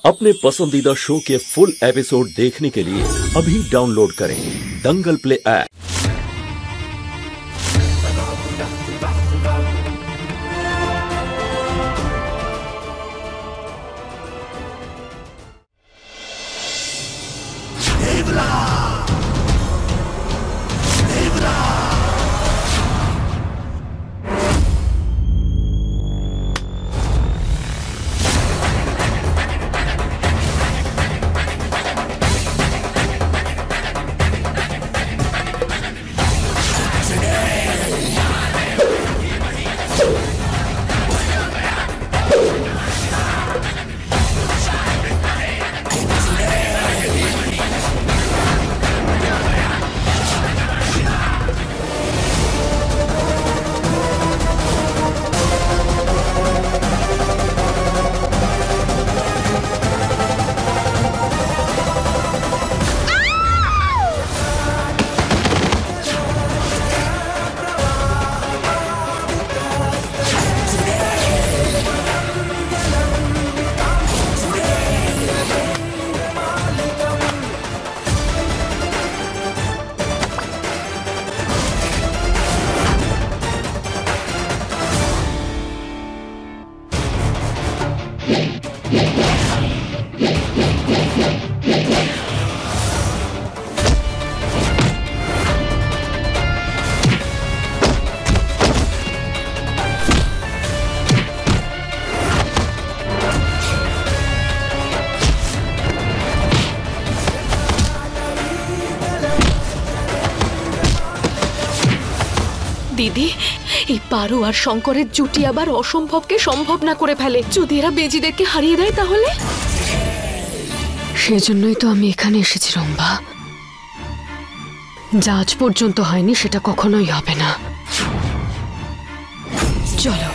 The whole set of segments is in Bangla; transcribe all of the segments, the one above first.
अपने पसंदीदा शो के फुल एपिसोड देखने के लिए अभी डाउनलोड करें दंगल प्ले ऐप। दीदी এই পারু আর শঙ্করের জুটি আবার অসম্ভবকে সম্ভব না করে ফেলে। যদি এরা বেজিদেরকে হারিয়ে দেয় তাহলে? সেজন্যই তো আমি এখানে এসেছি রম্ভা। যা আজ পর্যন্ত হয়নি সেটা কখনোই হবে না। চলো।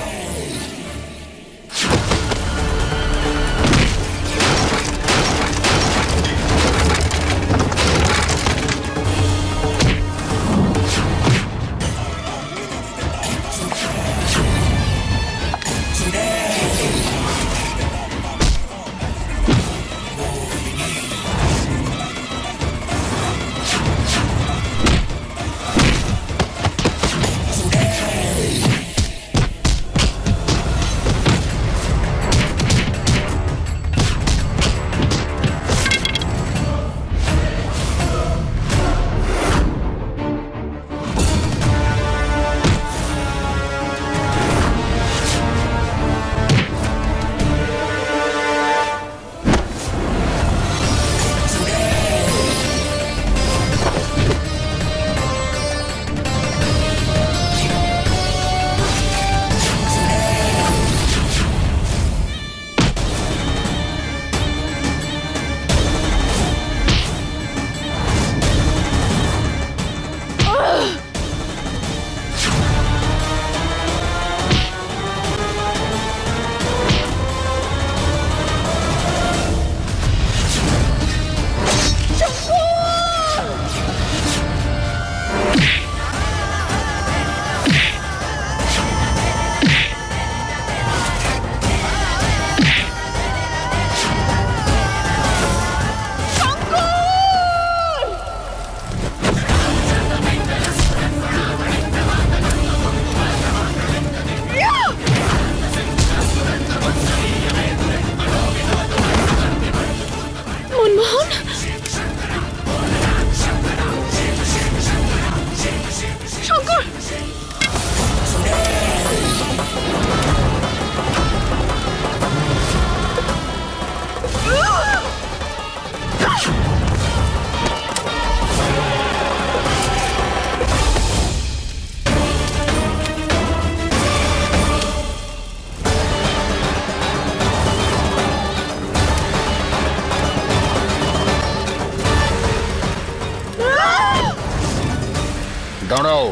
দাঁড়াও।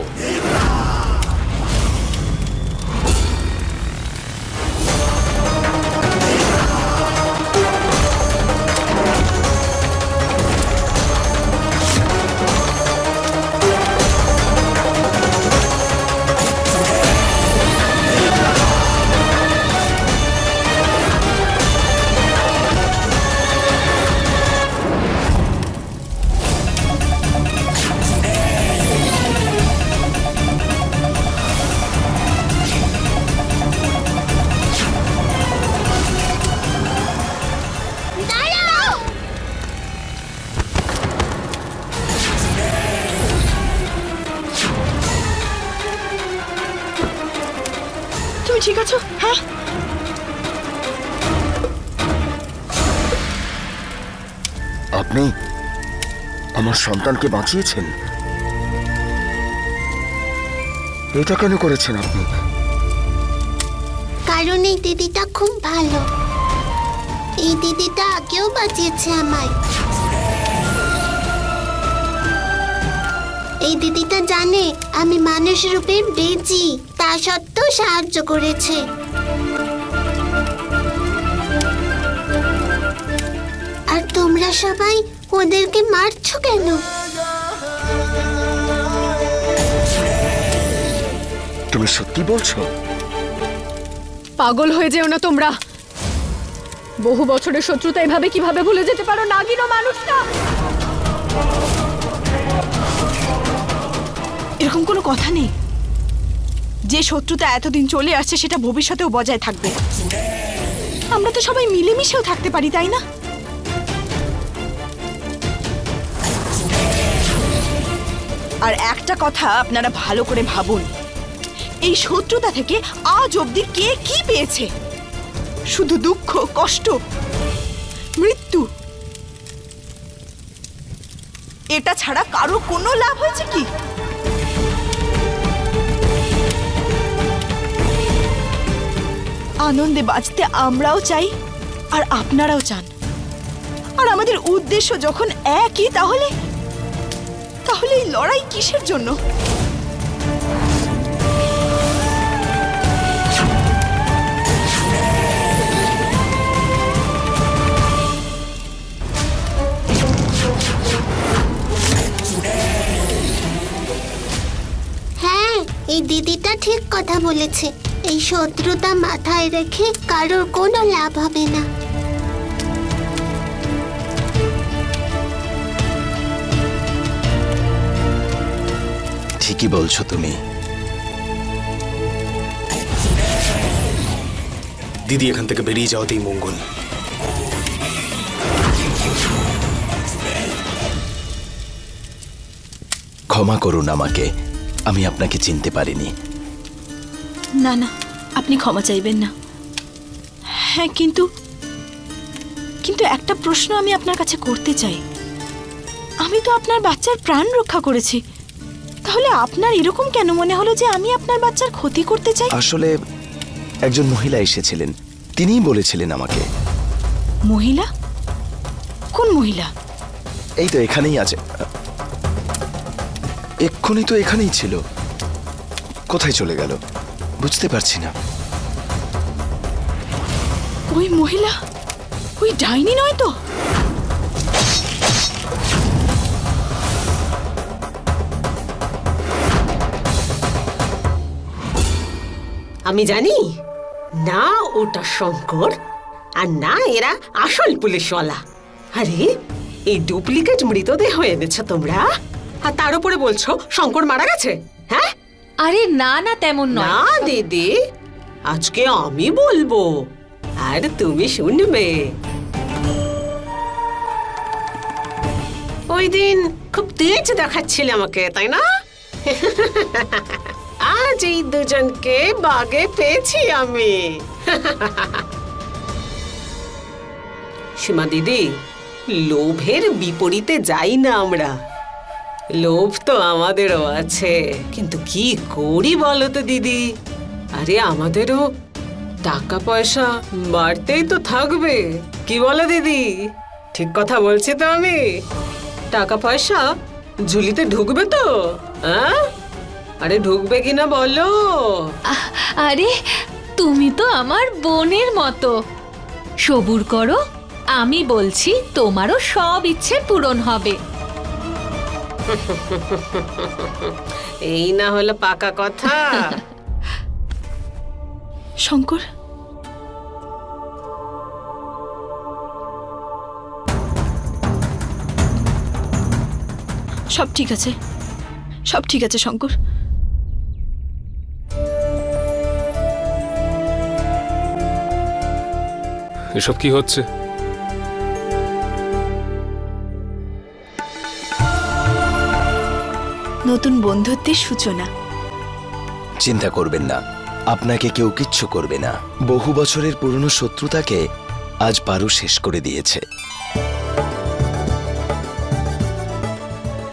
আপনি আমার সন্তানকে বাঁচিয়েছেন? এটা কেন করেছেন আপনি? কারণ এই দিদিটা খুব ভালো। এই দিদিটা আগেও বাঁচিয়েছে আমায়। এই দিদিটা জানে আমি মানুষ রূপে বেজি, তা সত্ত্বেও সাহায্য করেছে। আর তোমরা সবাই ওদেরকে মারছো কেন? তুমি সত্যি বলছো? পাগল হয়ে যেও না তোমরা। বহু বছরের শত্রুতা এভাবে কিভাবে ভুলে যেতে পারো নাগিন মানুষটা? এরকম কোনো কথা নেই। যে শত্রুতা এতদিন চলে আসছে সেটা ভবিষ্যতেও বজায় থাকবে। আমরা তো সবাই মিলেমিশেও থাকতে পারি, তাই না? আর একটা কথা আপনারা ভালো করে ভাবুন, এই শত্রুতা থেকে আজ অবধি কে কি পেয়েছে? শুধু দুঃখ, কষ্ট, মৃত্যু। এটা ছাড়া কারো কোনো লাভ হয়েছে কি? আনন্দে বাঁচতে আমরাও চাই আর আপনারাও চান। আর আমাদের উদ্দেশ্য যখন একই, তাহলে এই লড়াই কিসের জন্য? হ্যাঁ, এই দিদিটা ঠিক কথা বলেছে। এই শত্রুতা মাথায় রেখে কারোর কোনো লাভ হবে না। ঠিকই বলছো তুমি। দিদি এখান থেকে বেরিয়ে যাওয়াতেই মঙ্গল। ক্ষমা করুন আমাকে, আমি আপনাকে চিনতে পারিনি। না না, আপনি ক্ষমা চাইবেন না। হ্যাঁ, কিন্তু একটা প্রশ্ন আমি আপনার কাছে করতে চাই। আমি তো আপনার বাচ্চার প্রাণ রক্ষা করেছি, তাহলে আপনার এরকম কেন মনে হলো যে আমি আপনার বাচ্চার ক্ষতি করতে চাই? আসলে একজন মহিলা এসেছিলেন, তিনিই বলেছিলেন আমাকে। মহিলা? কোন মহিলা? এই তো এখানেই আছে, এক্ষুনি তো এখানেই ছিল। কোথায় চলে গেল বুঝতে পারছি না। ওই মহিলা ওই ডাইনি নয় তো? আমি জানি না ওটা শঙ্কর, আর না এরা আসল পুলিশওয়ালা। আরে এই ডুপ্লিকেট মৃতদেহ এনেছো তোমরা, আর তার উপরে বলছো শঙ্কর মারা গেছে? হ্যাঁ, আরে না না, তেমন না নয় দিদি, আজকে আমি বলবো আর তুমি শুনবে। ওই দিন খুব তেজ দেখাচ্ছিলে আমাকে, তাই না? আজ এই দুজনকে বাগে পেয়েছি আমি। সীমা দিদি, লোভের বিপরীতে যাই না আমরা। লোভ তো আমাদেরও আছে, কিন্তু কি করি বলো তো দিদি? আরে আমাদেরও টাকা পয়সা বাড়তেই তো থাকবে, কি বলো দিদি? ঠিক কথা বলছি তো আমি? টাকা পয়সা ঝুলিতে ঢুকবে তো? হ্যাঁ, আরে ঢুকবে কিনা বলো? আরে তুমি তো আমার বোনের মতো, সবুর করো, আমি বলছি তোমারও সব ইচ্ছে পূরণ হবে। এই না হলো পাকা কথা। শঙ্কর, সব ঠিক আছে, সব ঠিক আছে শঙ্কর। এসব কি হচ্ছে? নতুন বন্ধুত্বের সূচনা। চিন্তা করবেন না, আপনাকে কেউ কিচ্ছু করবে না। বহু বছরের পুরনো শত্রুতাকে আজ পারু শেষ করে দিয়েছে।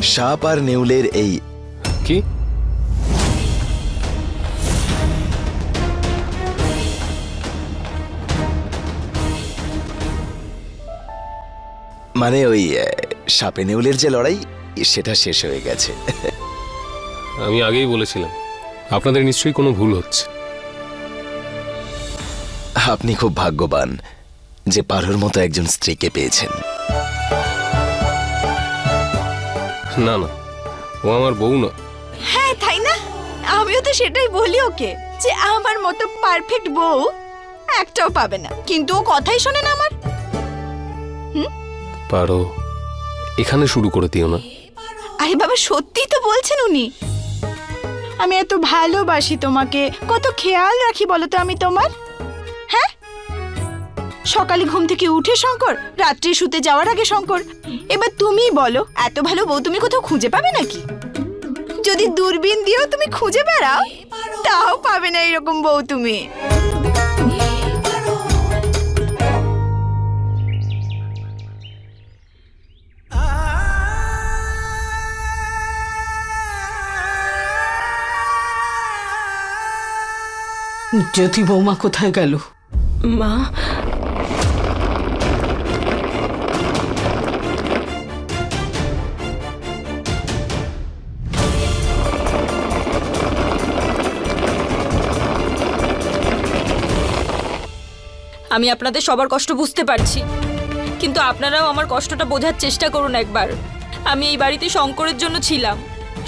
সাপ আর নেউলের এই কি? মানে ওই সাপে নেউলের যে লড়াই সেটা শেষ হয়ে গেছে। আমি আগেই বলেছিলাম আপনাদের নিশ্চয়ই কোনো ভুল হচ্ছে। আপনি খুব ভাগ্যবান যে পারোর মতো একজন স্ত্রীকে পেয়েছেন। না না, ও আমার বউ না। হ্যাঁ তাই না, আমিও তো সেটাই বলি ওকে যে আমার মতো পারফেক্ট বউ একটাও পাবে না, কিন্তু ও কথাই শোনে না আমার। পারো, এখানে শুরু করে দিও না। আরে বাবা, সত্যি তো বলছেন উনি। আমি এত ভালোবাসি তোমাকে, কত খেয়াল রাখি বলো তো আমি তোমার। হ্যাঁ, সকালে ঘুম থেকে উঠে শঙ্কর, রাত্রে শুতে যাওয়ার আগে শঙ্কর। এবার তুমি বলো, এত ভালো বউ তুমি কোথাও খুঁজে পাবে নাকি? যদি দূরবীন দিয়েও তুমি খুঁজে বেড়াও তাও পাবে না এরকম বউ তুমি। জ্যোতি বৌমা কোথায় গেল? মা, আমি আপনাদের সবার কষ্ট বুঝতে পারছি, কিন্তু আপনারাও আমার কষ্টটা বোঝার চেষ্টা করুন একবার। আমি এই বাড়িতে শঙ্করের জন্য ছিলাম,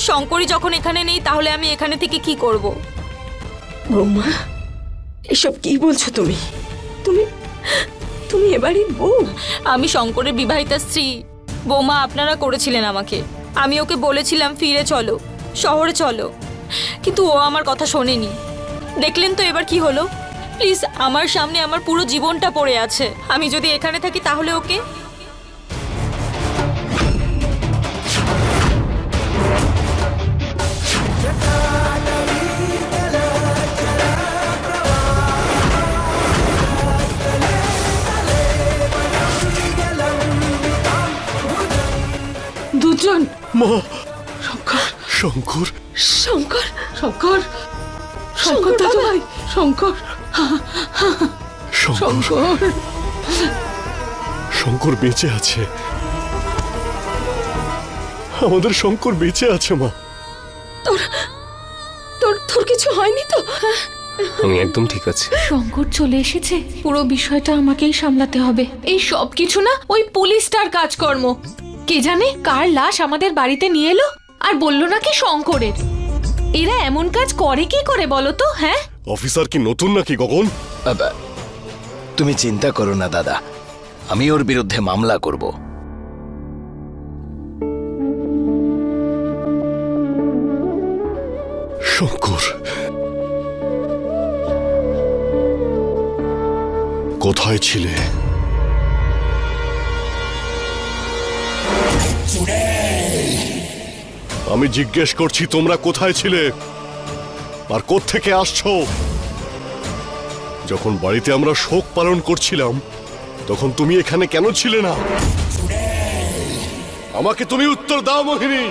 শঙ্করই যখন এখানে নেই তাহলে আমি এখানে থেকে কি করব? বৌমা, এসব কি বলছো তুমি? তুমি তুমি এবারই বউ? আমি শঙ্করের বিবাহিতা স্ত্রী। বৌমা, আপনারা করেছিলেন আমাকে, আমি ওকে বলেছিলাম ফিরে চলো, শহরে চলো, কিন্তু ও আমার কথা শোনেনি। দেখলেন তো এবার কি হলো। প্লিজ, আমার সামনে আমার পুরো জীবনটা পড়ে আছে, আমি যদি এখানে থাকি তাহলে ওকে। দুজন মা, শঙ্কর শঙ্কর, শঙ্কর শঙ্কর শঙ্কর দাদু ভাই, শঙ্কর শঙ্কর, শঙ্কর বেঁচে আছে। আমাদের শঙ্কর বেঁচে আছে মা। তোর কিছু হয়নি তো? আমি একদম ঠিক আছি। শঙ্কর চলে এসেছে, পুরো বিষয়টা আমাকেই সামলাতে হবে। এই সব কিছু না ওই পুলিশটার কাজকর্ম। কে জানে কার লাশ আমাদের বাড়িতে নিয়ে এলো আর বললো নাকি শঙ্করের। এরা এমন কাজ করে কি করে বলো তো? হ্যাঁ, অফিসার কি নতুন নাকি গগন? তুমি চিন্তা করো না দাদা, আমি ওর বিরুদ্ধে মামলা করব। শঙ্কর কোথায় ছিলে? আমি জিজ্ঞেস করছি তোমরা কোথায় ছিলে আর কোত্থেকে আসছো? যখন বাড়িতে আমরা শোক পালন করছিলাম তখন তুমি এখানে কেন ছিলে না? আমাকে তুমি উত্তর দাও মোহিনী।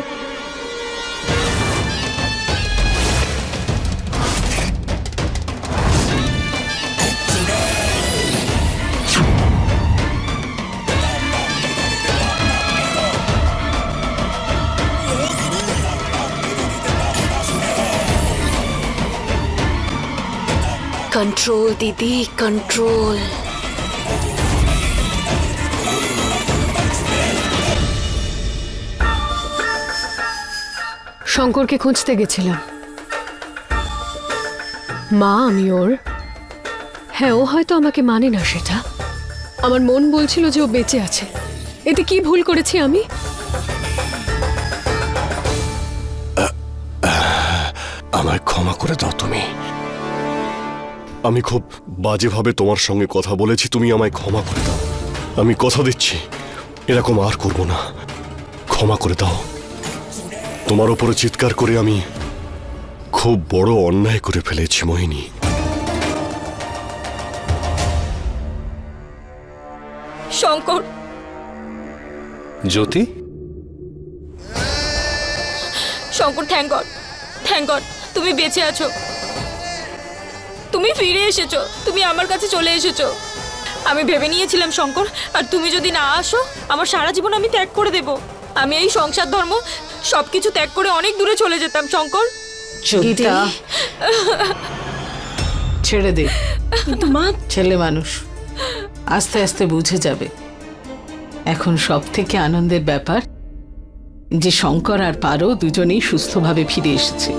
कंट्रोल दीदी, कंट्रोल। শঙ্করকে খুঁজতে গেছিলাম মা, আমি ওর। হ্যাঁ, ও হয়তো আমাকে মানে না, সেটা আমার মন বলছিল যে ও বেঁচে আছে। এতে কি ভুল করেছি আমি? আমায় ক্ষমা করে দাও তুমি। আমি খুব বাজেভাবে তোমার সঙ্গে কথা বলেছি, তুমি আমায় ক্ষমা করে দাও। আমি কথা দিচ্ছি এরকম আর করব না। ক্ষমা করে দাও। তোমার উপরে চিৎকার করে আমি খুব বড় অন্যায় করে ফেলেছি মোহিনী। শঙ্কর, জ্যোতি, শঙ্কর, থ্যাংক গড তুমি বেঁচে আছো, তুমি ফিরে এসেছো, তুমি আমার কাছে চলে এসেছো। আমি ভেবে নিয়েছিলাম শঙ্কর, আর তুমি যদি না আসো আমার সারা জীবন আমি ত্যাগ করে দেব। আমি এই সংসার ধর্ম সবকিছু ত্যাগ করে অনেক দূরে চলে যেতাম শঙ্কর। গীতা, ছেড়ে দে। কিন্তু মা, ছেলে মানুষ আস্তে আস্তে বুঝে যাবে। এখন সব থেকে আনন্দের ব্যাপার যে শঙ্কর আর পারো দুজনেই সুস্থভাবে ফিরে এসেছে,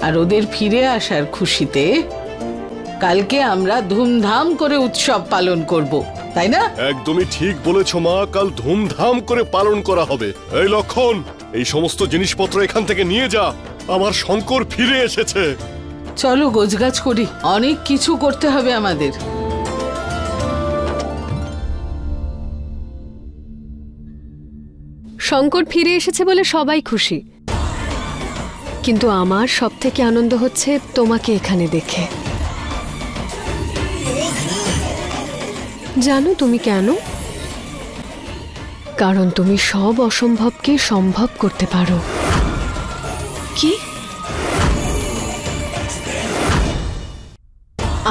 আর ওদের ফিরে আসার খুশিতে কালকে আমরা ধুমধাম করে উৎসব পালন করব, তাই না? একদমই ঠিক বলেছো মা, কাল ধুমধাম করে পালন করা হবে। এই লক্ষণ, এই সমস্ত জিনিসপত্র এখান থেকে নিয়ে যা, আমার শঙ্কর ফিরে এসেছে। চলো গোছগাছ করি, অনেক কিছু করতে হবে আমাদের। শঙ্কর ফিরে এসেছে বলে সবাই খুশি, কিন্তু আমার সবথেকে আনন্দ হচ্ছে তোমাকে এখানে দেখে। জানো তুমি কেন? কারণ তুমি সব অসম্ভবকে সম্ভব করতে পারো। কি?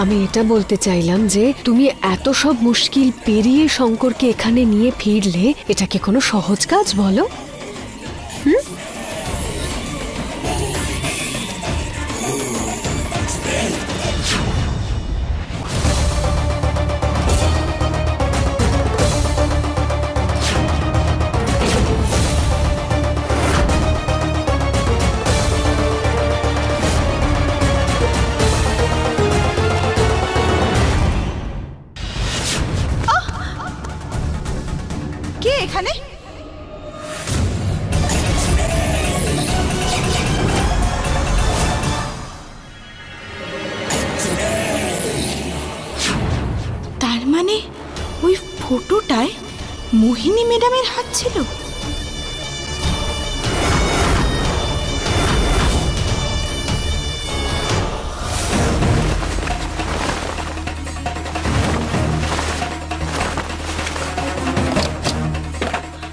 আমি এটা বলতে চাইলাম যে তুমি এত সব মুশকিল পেরিয়ে শঙ্করকে এখানে নিয়ে ফিরলে, এটা কি কোনো সহজ কাজ বলো? কে এখানে? তার মানে ওই ফটোটায় মোহিনী ম্যাডামের হাত ছিল।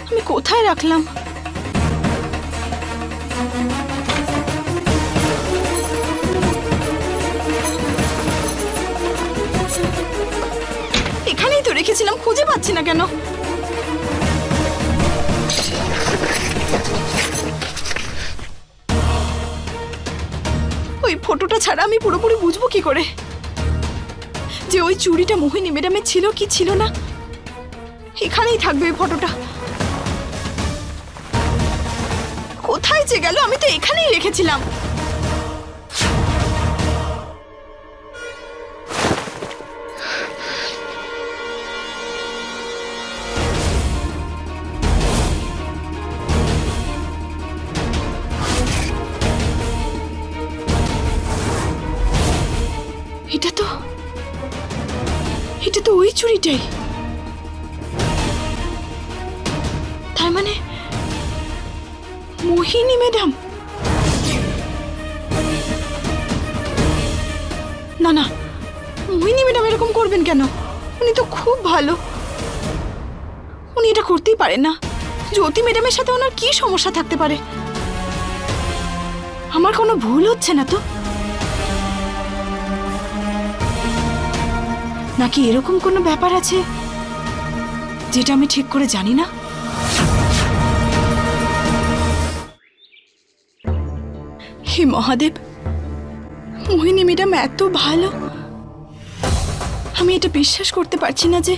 আমি কোথায় রাখলাম? এখানেই তো রেখেছিলাম, খুঁজে পাচ্ছি না কেন? ওই ফটোটা ছাড়া আমি পুরোপুরি বুঝবো কি করে যে ওই চুড়িটা মোহিনী ম্যাডামের ছিল কি ছিল না? এখানেই থাকবে ওই ফটোটা। কোথায় যে গেল? আমি তো এখানেই রেখেছিলাম। এটা তো ওই চুড়িটাই। তার মানে মোহিনী ম্যাডাম। না না, মোহিনী ম্যাডাম এরকম করবেন কেন? উনি তো খুব ভালো, উনি এটা করতেই পারেন না। জ্যোতি ম্যাডামের সাথে ওনার কি সমস্যা থাকতে পারে? আমার কোনো ভুল হচ্ছে না তো? নাকি এরকম কোনো ব্যাপার আছে যেটা আমি ঠিক করে জানি না? হে মহাদেব, মোহিনী ম্যাডাম এত ভালো, আমি এটা বিশ্বাস করতে পারছি না যে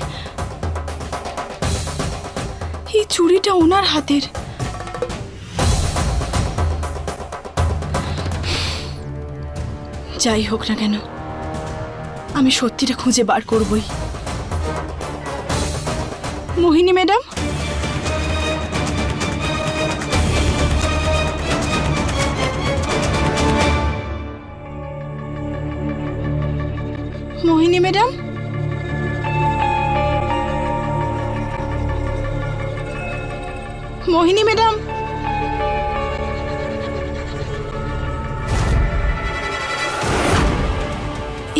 এই চুড়িটা ওনার হাতের। যাই হোক না কেন, আমি সত্যিটা খুঁজে বার করবই। মোহিনী ম্যাডাম, মোহিনী ম্যাডাম, মোহিনী ম্যাডাম,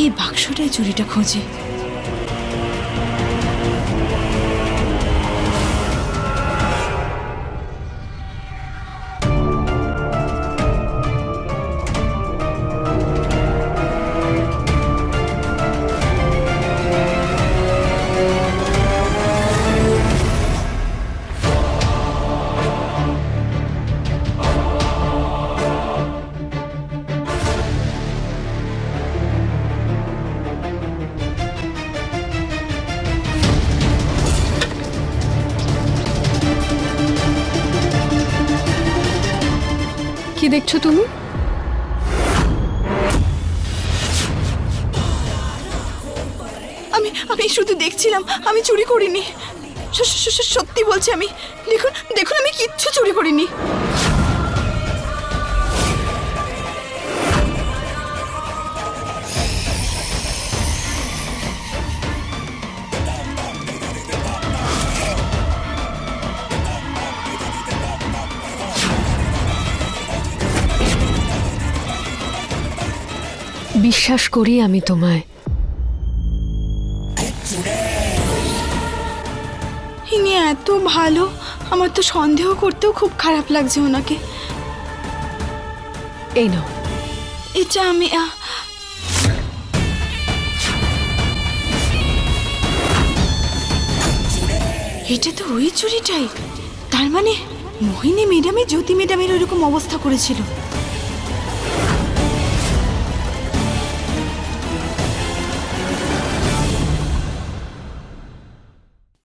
এই বাক্সটায় চুড়িটা খোঁজে। কি দেখছো তুমি? আমি শুধু দেখছিলাম, আমি চুরি করিনি। সত্যি বলছি আমি। দেখুন দেখুন, আমি কিচ্ছু চুরি করিনি। বিশ্বাস করি আমি তোমায়। ইনি এত ভালো, আমার তো সন্দেহ করতেও খুব খারাপ লাগছে ওনাকে। এই নাও, এটা আমি এটা তো ওই চুরিটাই। তার মানে মোহিনী ম্যাডামই জ্যোতি ম্যাডামের ওইরকম অবস্থা করেছিল।